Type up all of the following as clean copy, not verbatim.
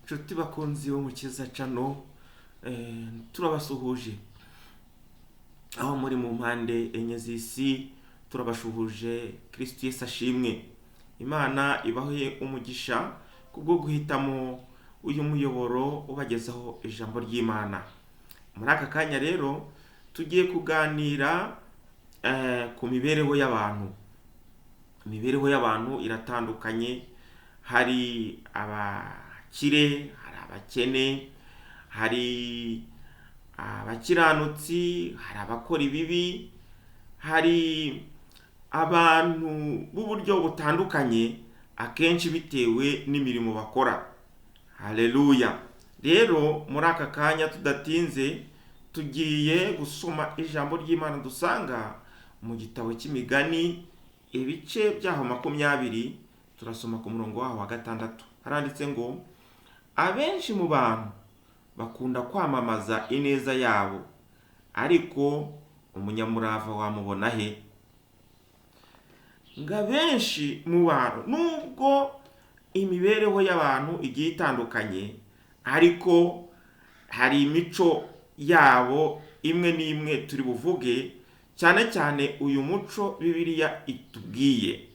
nshuti bakunzi b'umukiza cano, turabasuhuje aho muri mu mpande enye z'isi. Turabashuhuje Kristo Yesu ashimwe. Imana ibahe umugisha kubwo guhitamo uyu muyoboro ubagezaho ijambo ry'Imana. Muri aka kanya rero tugiye kuganira ku mibereho y'abantu. Imibereho y'abantu iratandukanye, hari abakire, hari abakene, hari abakiranutsi, hari abakora ibibi, hari abantu b'uburyo butandukanye, akenshi bitewe n'imirimo bakora. Haleluya. Rero muri aka kanya tudatinze tugiye gusoma ijambo ry'Imana dusanga mu gitabo cy'Imigani ibice byaho 20. Turasoma ku murongo waho wa 6. Haranditse ngo, abenshi mu bantu bakunda kwamamaza ineza yabo, ariko umunyamurava wamubona he? Nga benshi mu bantu, nubwo imibereho y'abantu igiye itandukanye, ariko hari imico yabo imwe n'imwe turi buvuge, cyane cyane uyu muco Bibiliya itubwiye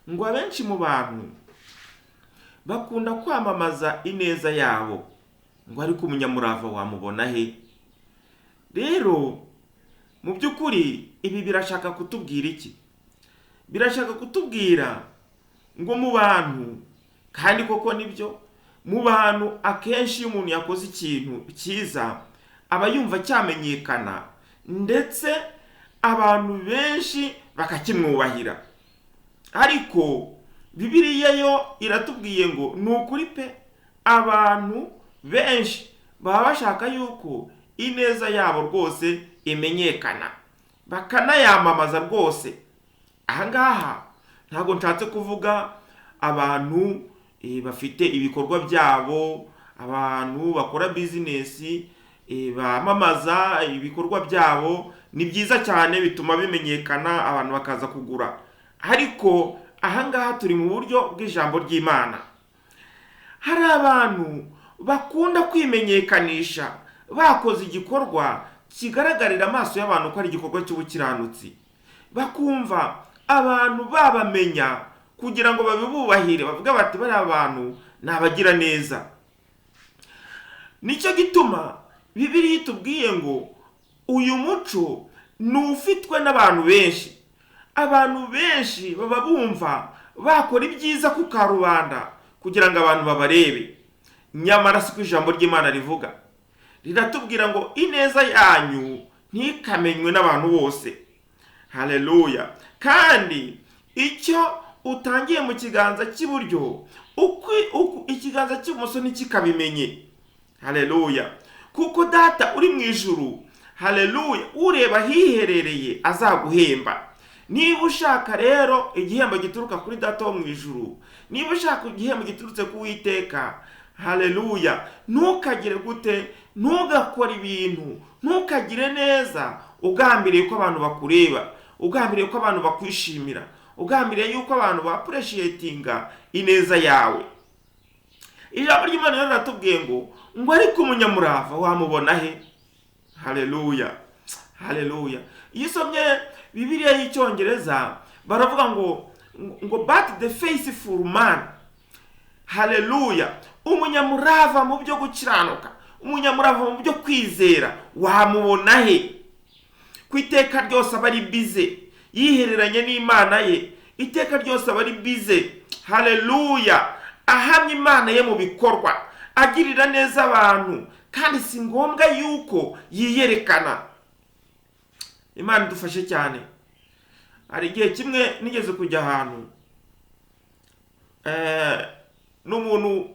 ngo abenshi mu bantu bakunda kwamamaza ineza yabo, ngo ariko umunyamurava wamubona he? Rero mu by'ukuri ibi birashaka kutubwira iki? Birashaka kutubwira ngo mu bantu, kandi koko nibyo, mu bantu akenshi iyo umuntu yakoze ikintu cyiza aba yumva cyamenyekana, ndetse abantu benshi bakakimwubahira. Ariko Bibiliya yo iratubwiye ngo ni ukuri pe, abantu benshi baba bashaka yuko ineza yabo rwose imenyekana, bakanayamamaza rwose. Ahangaha ntabwo nshatse kuvuga abantu bafite ibikorwa byabo, abantu bakora bizinesi bamamaza ibikorwa byabo. Ni byiza cyane, bituma bimenyekana, abantu bakaza kugura. Ariko ahangaha turi mu buryo bw'ijambo ry'Imana. Hari abantu bakunda kwimenyekanisha bakoze igikorwa kigaragarira amaso y'abantu ko ari igikorwa cy'ubukiranutsi, bakumva abantu babamenya kugira ngo babibubahire, bavuga bati bari abantu ni abagira neza. Nicyo gituma Bibiliya itubwiye ngo uyu muco ni ufitwe n'abantu benshi. Abantu benshi baba bumva bakora ibyiza ku karubanda kugira ngo abantu babarebe. Nyamara siko ijambo ry'Imana rivuga. Riratubwira ngo ineza yanyu ntikamenywe n'abantu bose. Haleluya. Kandi icyo utangiye mu kiganza cy'iburyo, ikiganza cy'ibumoso ntikikabimenye. Haleluya. Kuko data uri mu ijuru, haleluya, ureba hiherereye azaguhemba. Niba ushaka rero igihembo gituruka kuri data wo mu ijuru, niba ushaka igihembo giturutse ku Uwiteka, haleluya, ntukagire gute, ntugakore ibintu, ntukagire neza ugambiriye ko abantu bakureba, ugambiriye ko abantu bakwishimira, ugambiriye yuko abantu baappreciatinga ineza yawe. Ijambo ry'Imana rero riratubwiye ngo ariko umunyamurava wamubona he? Haleluya. Haleluya. Iyo usomye Bibiliya y'Icyongereza baravuga ngo but the faithful man, haleluya, umunyamurava mu byo gukiranuka, umunyamurava mu byo kwizera wamubona he? Ku iteka ryose aba ari bize yihereranye n'Imana ye, iteka ryose aba ari bize, haleluya, ahamya Imana ye mu bikorwa, agirira neza abantu, kandi si ngombwa yuko yiyerekana. Imana idufashe cyane. Hari igihe kimwe nigeze kujya ahantu n'umuntu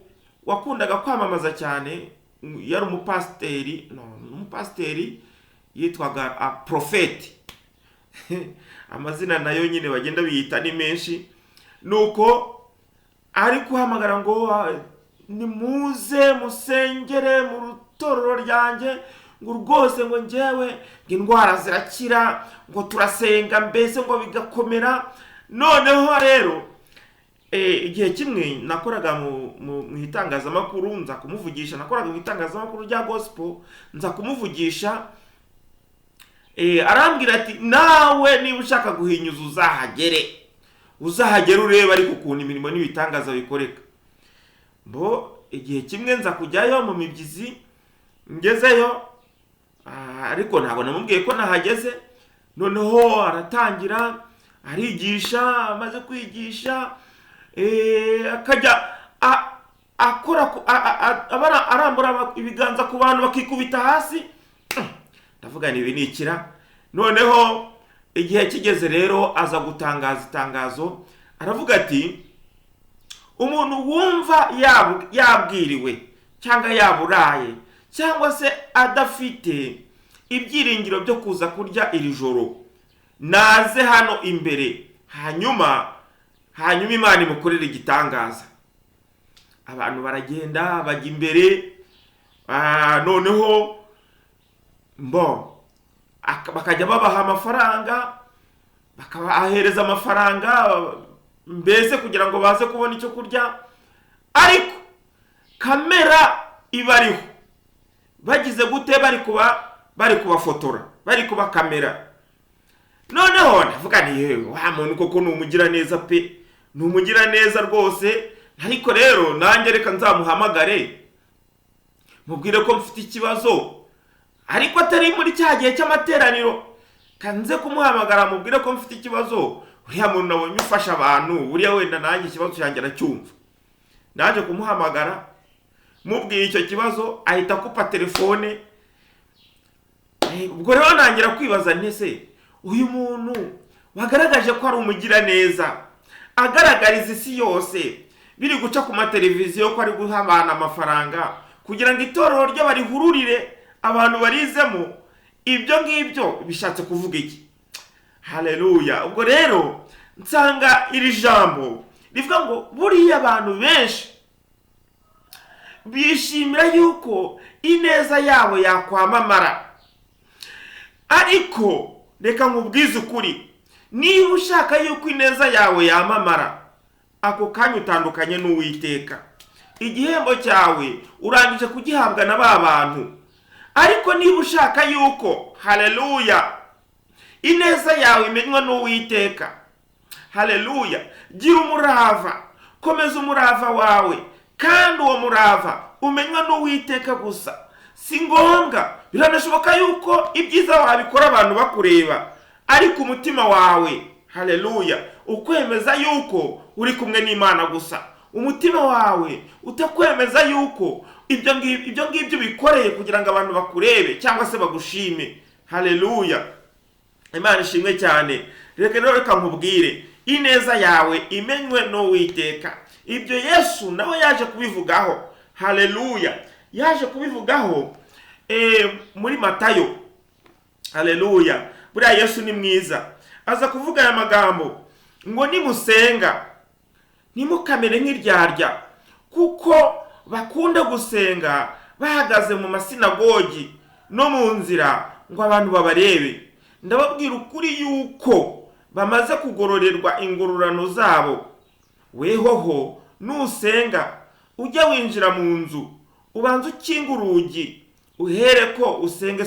wakundaga kwamamaza cyane, yari umupasiteri yitwaga Prophet. Amazina nayo nyine bagenda biyita ni menshi. Nuko ari kuhamagara ngo nimuze musengere mu rutorero ryanjye, ngo rwose ngo njyewe indwara zirakira, ngo turasenga mbese ngo bigakomera. Noneho rero igihe kimwe nakoraga mu itangazamakuru, nza kumuvugisha, nakoraga mu itangazamakuru rya gospel, nza kumuvugisha, arambwira ati nawe niba ushaka guhinyuza uzahagere ureba ariko ukuntu imirimo n'ibitangaza bikoreka. Igihe kimwe nza kujyayo mu mibyizi, ngezeyo, ariko ntabwo namubwiye ko nahageze. Noneho aratangira arigisha, amaze kwigisha akajya akora arambura ibiganza ku bantu bakikubita hasi. Ndavuga ni binikira. Noneho igihe kigeze rero aza gutangaza itangazo, aravuga ati umuntu wumva yabwiriwe cyangwa yaburaye cyangwa se adafite ibyiringiro byo kuza kurya iri joro, naze hano imbere, hanyuma Imana imukorera igitangaza. Abantu baragenda bajya imbere, noneho bakajya babaha amafaranga, bakabahereza amafaranga mbese kugira ngo baze kubona icyo kurya, ariko kamera ibariho, bagize gute, bari kubafotora, bari kubakamera. Noneho ndavuga ni wa muntu koko ni umugira neza pe, ni umugira neza rwose, ariko rero nanjye reka nzamuhamagare mubwire ko mfite ikibazo, ariko atari muri cya gihe cy'amateraniro, kanze kumuhamagara mubwire ko mfite ikibazo. Uriya muntu nabonye ufasha abantu, buriya wenda nanjye ikibazo cyanjye aracyumva. Naje kumuhamagara mubwiye icyo kibazo, ahita akupa telefone. Ubwo rero nangira kwibaza ntese uyu muntu wagaragaje ko ari umugira neza, agaragariza isi yose, biri guca ku mateleviziyo ko ari guha abantu amafaranga kugira ngo itorero rye barihururire, abantu barizemo, ibyo ngibyo bishatse kuvuga iki? Haleluya. Ubwo rero nsanga iri jambo rivuga ngo buriya abantu benshi bishimira yuko ineza yabo yakwamamara, ariko reka nkubwize ukuri, niba ushaka yuko ineza yawe yamamara, ako kanya utandukanye n'Uwiteka. Igihembo cyawe urangije kugihabwa na ba bantu, ariko niba ushaka yuko, haleluya, ineza yawe imenywa n'Uwiteka, haleluya, gira umurava, komeza umurava wawe, kandi uwo murava umenywa n'Uwiteka gusa. Si ngombwa, biranashoboka yuko ibyiza wabikora abantu bakureba, ariko umutima wawe, haleluya, ukwemeza yuko uri kumwe n'Imana gusa. Umutima wawe utakwemeza yuko ibyo ngibyo bikoreye kugira ngo abantu bakurebe cyangwa se bagushime. Haleluya. Imana ishimwe cyane. Reka nkubwire, ineza yawe imenywe n'Uwiteka. Ibyo Yesu nawe yaje kubivugaho. Haleluya. Yaje kubivugaho muri Matayo. Haleluya. Buriya Yesu ni mwiza. Aza kuvuga aya magambo ngo nimusenga ntimukamere nk'iryarya, kuko bakunda gusenga bahagaze mu masinagogi no mu nzira ngo abantu babarebe. Ndababwira ukuri yuko bamaze kugororerwa ingororano zabo. Wehoho nusenga ujya winjira mu nzu, ubanza ukinga urugi, uhere ko usenge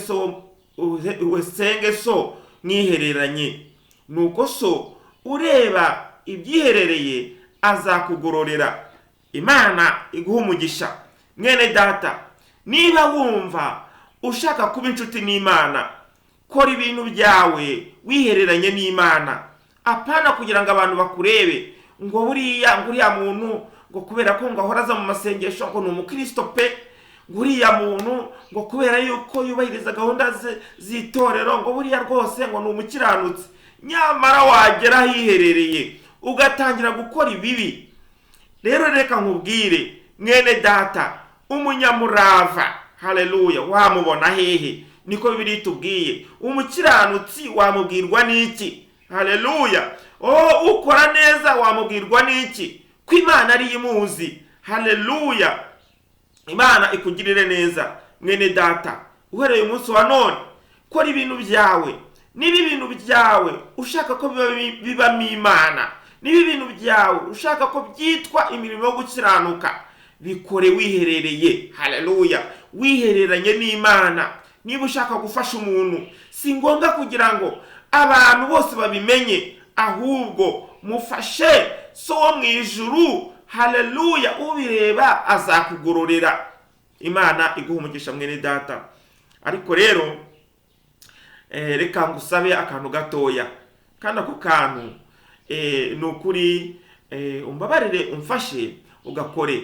so mwihereranye, nuko so ureba ibyiherereye azakugororera. Imana iguha umugisha. Mwene data, niba wumva ushaka kuba inshuti n'Imana, kora ibintu byawe wihereranye n'Imana, apana kugira ngo abantu bakurebe ngo buriya muntu ngo kubera ko ngo ahoraza mu masengesho ngo ni umukristo pe, nguriya muntu ngo kubera yuko yubahiriza gahunda z'itorero ngo buriya rwose ngo ni umukiranutsi. Nyamara wagera hiherereye ugatangira gukora ibibi. Rero reka nkubwire mwene data, umunyamurava, haleluya, wamubona hehe? Niko Bibiliya itubwiye. Umukiranutsi wamubwirwa n'iki? Haleluya. Ukora neza wamubwirwa n'iki? Ko Imana ari imuzi. Haleluya. Imana ikugirire neza mwene data. Uhereye umunsi wa none kora ibintu byawe. Niba ibintu byawe ushaka ko bibamo Imana, niba ibintu byawe ushaka ko byitwa imirimo yo gukiranuka, bikore wiherereye. Haleluya, wihereranye n'Imana. Niba ushaka gufasha umuntu, si ngombwa kugira ngo abantu bose babimenye, ahubwo mufashe so wo mu ijuru. Haleluya, ubireba azakugororera. Imana iguha umugisha mwene data. Ariko rero reka ngusabe akantu gatoya, kandi ako kantu nukuri umbabarire umfashe ugakore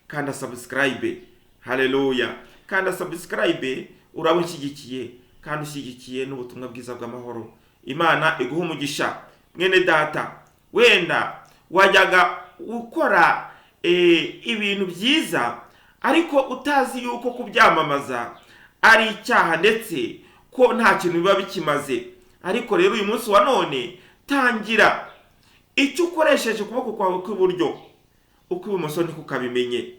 kanda subscribe. Haleluya, kanda subscribe, uraba unshyigikiye kandi ushyigikiye n'ubutumwa bwiza bw'amahoro. Imana iguha umugisha mwene data. Wenda wajyaga ukora ibintu byiza ariko utazi yuko kubyamamaza ari icyaha ndetse ko nta kintu biba bikimaze. Ariko rero uyu munsi wa none tangira icyo ukoresheje ukuboko kwawe kw'iburyo, ukw'ibumoso ntikukabimenye.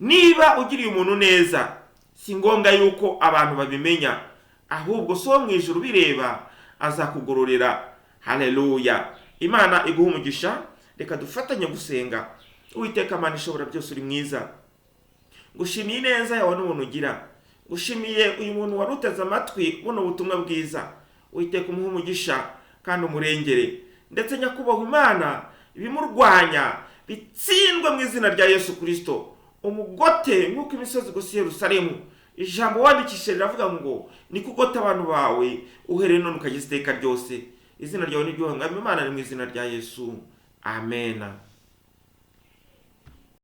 Niba ugiriye umuntu neza, si ngombwa yuko abantu babimenya, ahubwo so mu ijuru bireba azakugororera. Haleluya, Imana iguha umugisha. Reka dufatanye gusenga. Uwiteka Mana ishobora byose, uri mwiza. Ngushimiye neza yawe n'ubuntu ugira. Ngushimiye uyu muntu waruteze amatwi buno butumwa bwiza. Uwiteka umuha umugisha kandi umurengere. Ndetse nyakubahwa Imana, ibimurwanya bitsindwe mu izina rya Yesu Kristo. Umugote nk'uko imisozi igose Yerusalemu. Ijambo wandikishije riravuga ngo ni kugota abantu bawe uhereye none ukageza iteka ryose. Izina ryawe ni ryuhanga Imana, ni mu izina rya Yesu. Amen.